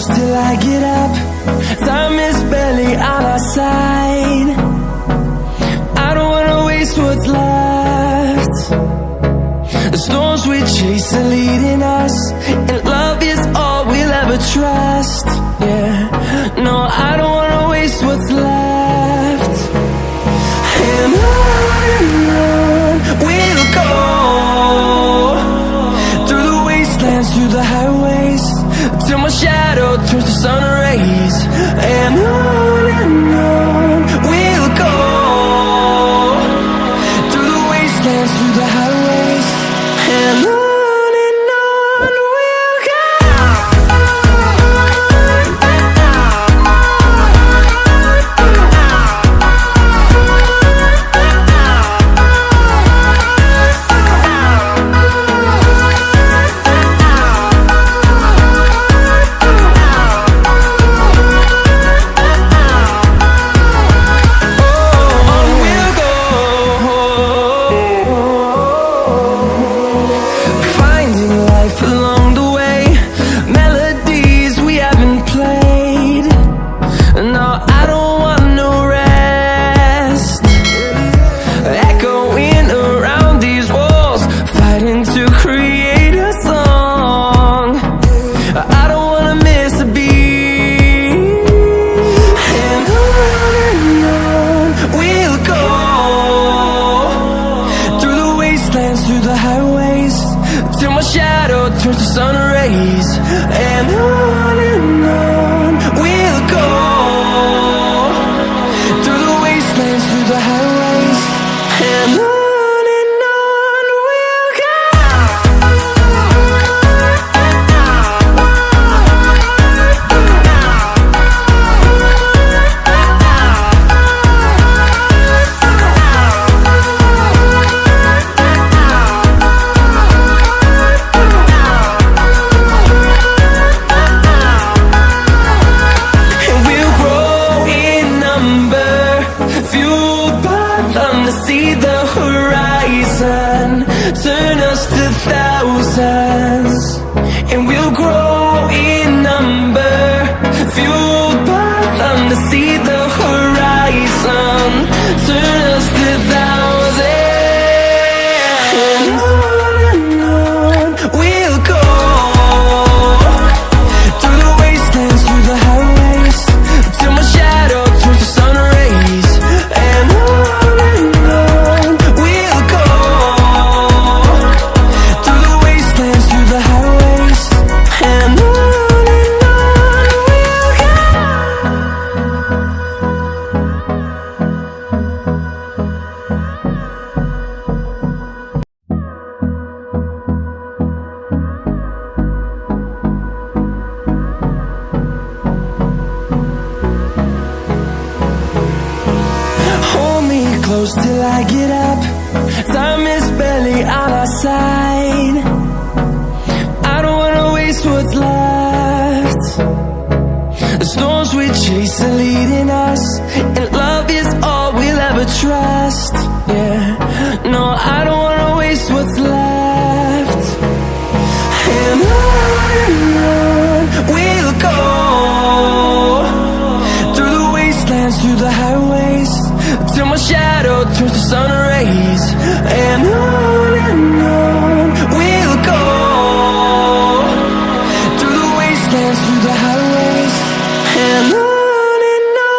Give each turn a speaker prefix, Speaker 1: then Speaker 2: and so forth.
Speaker 1: close till I get up. Time is barely on our side. I don't wanna waste what's left. The storms we chase are leading us, and love is all we'll ever trust. Yeah, no, I don't wanna waste what's left. And on we'll go, through the wastelands, through the highways, till my shadow turns to sun rays. And on we'll go, through the wastelands, through the highways, and on we'll go. Through the highways, till my shadow turns to sun rays. And on we'll go, through the wastelands, through the highways, and on we'll go. See the horizon, turn us to thousands, and we'll grow in number, fueled by them to see the horizon, turn us to thousands. And on we'll go, through the wastelands, through the highways, till my shadow turns to sun rays. And close till I get up. Time is barely on our side. I don't wanna waste what's left. The storms we chase are leading us, and love is all we'll ever trust. Yeah, no, I don't wanna waste what's left. And on we'll go, through the wastelands, through the highways, till my shadow